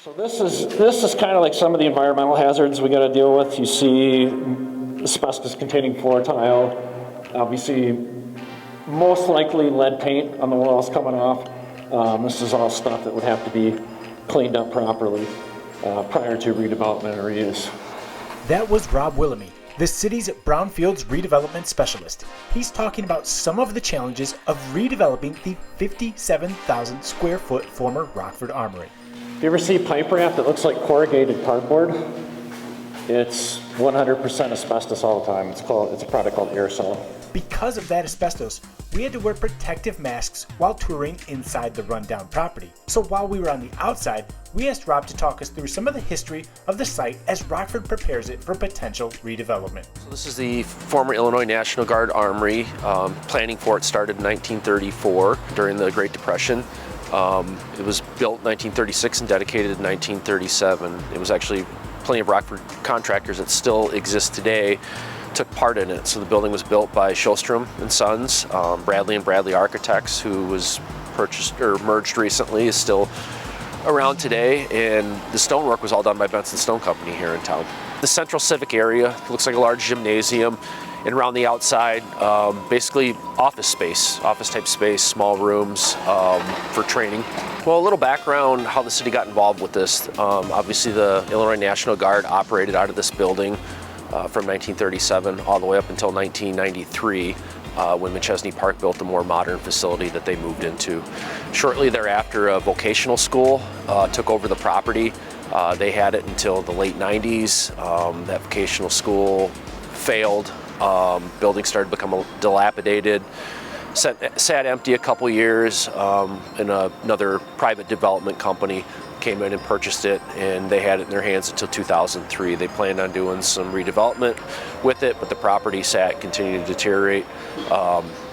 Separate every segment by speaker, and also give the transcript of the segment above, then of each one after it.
Speaker 1: So this is kind of like some of the environmental hazards we got to deal with. You see asbestos-containing floor tile, obviously most likely lead paint on the walls coming off. This is all stuff that would have to be cleaned up properly prior to redevelopment or reuse.
Speaker 2: That was Rob Wilhelmi, the city's brownfields redevelopment specialist. He's talking about some of the challenges of redeveloping the 57,000 square foot former Rockford Armory.
Speaker 1: If you ever see pipe wrap that looks like corrugated cardboard, it's 100% asbestos all the time. It's a product called aerosol.
Speaker 2: Because of that asbestos, we had to wear protective masks while touring inside the rundown property. So while we were on the outside, we asked Rob to talk us through some of the history of the site as Rockford prepares it for potential redevelopment.
Speaker 3: So this is the former Illinois National Guard Armory. Planning for it started in 1934 during the Great Depression. It was built in 1936 and dedicated in 1937. It was actually plenty of Rockford contractors that still exist today took part in it. So the building was built by Shostrom and Sons, Bradley and Bradley Architects, who was purchased or merged recently, is still around today, and the stonework was all done by Benson Stone Company here in town. The central civic area looks like a large gymnasium, and around the outside, basically office type space, small rooms for training. Well, a little background how the city got involved with this. Obviously the Illinois National Guard operated out of this building from 1937 all the way up until 1993 when McChesney Park built a more modern facility that they moved into. Shortly thereafter, a vocational school took over the property. They had it until the late 90s. That vocational school failed. Building started to become dilapidated. Sat empty a couple years, and another private development company came in and purchased it, and they had it in their hands until 2003. They planned on doing some redevelopment with it, but the property continued to deteriorate.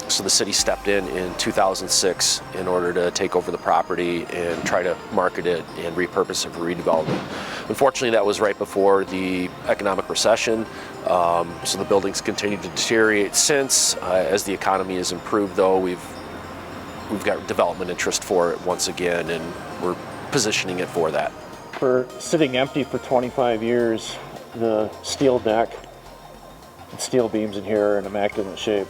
Speaker 3: So the city stepped in 2006 in order to take over the property and try to market it and repurpose it for redevelopment. Unfortunately, that was right before the economic recession, so the buildings continued to deteriorate since. As the economy has improved, though, we've got development interest for it once again, and we're positioning it for that.
Speaker 1: For sitting empty for 25 years, the steel deck and steel beams in here are in immaculate shape.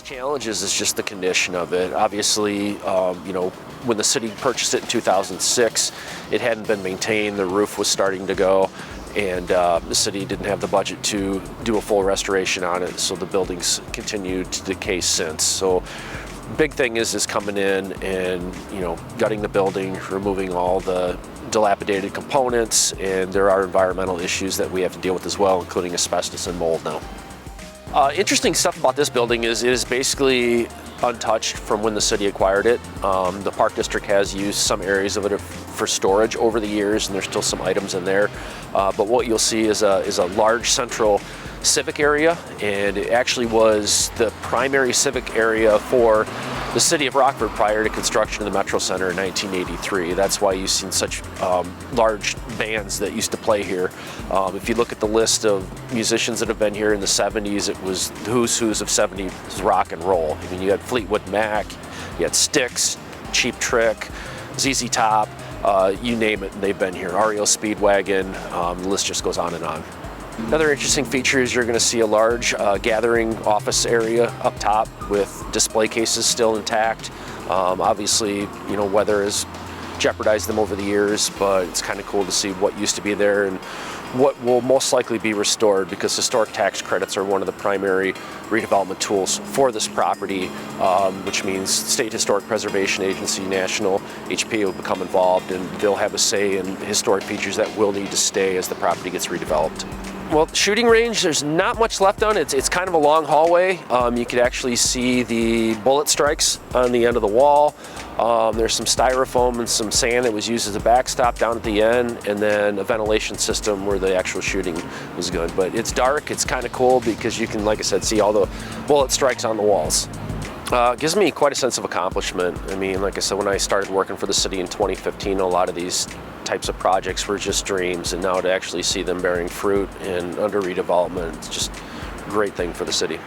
Speaker 3: Challenges is just the condition of it. Obviously, when the city purchased it in 2006, it hadn't been maintained, the roof was starting to go, and the city didn't have the budget to do a full restoration on it, so the buildings continued to decay since. So big thing is coming in and gutting the building, removing all the dilapidated components, and there are environmental issues that we have to deal with as well, including asbestos and mold now. Interesting stuff about this building is it is basically untouched from when the city acquired it. The Park District has used some areas of it for storage over the years, and there's still some items in there. But what you'll see is a large central civic area, and it actually was the primary civic area for the city of Rockford prior to construction of the Metro Center in 1983. That's why you've seen such large bands that used to play here. If you look at the list of musicians that have been here in the 70s, it was the who's of 70s rock and roll. I mean, you had Fleetwood Mac, you had Styx, Cheap Trick, ZZ Top, you name it, they've been here. REO Speedwagon, the list just goes on and on. Another interesting feature is you're going to see a large gathering office area up top with display cases still intact. Obviously, weather has jeopardized them over the years, but it's kind of cool to see what used to be there and what will most likely be restored, because historic tax credits are one of the primary redevelopment tools for this property, which means State Historic Preservation Agency, National, HP will become involved, and they'll have a say in historic features that will need to stay as the property gets redeveloped. Well, the shooting range, there's not much left on it. It's kind of a long hallway. You could actually see the bullet strikes on the end of the wall. There's some styrofoam and some sand that was used as a backstop down at the end, and then a ventilation system where the actual shooting was good. But it's dark, it's kind of cool because you can, like I said, see all the bullet strikes on the walls. Gives me quite a sense of accomplishment. I mean, like I said, when I started working for the city in 2015, a lot of these types of projects were just dreams, and now to actually see them bearing fruit and under redevelopment, it's just a great thing for the city.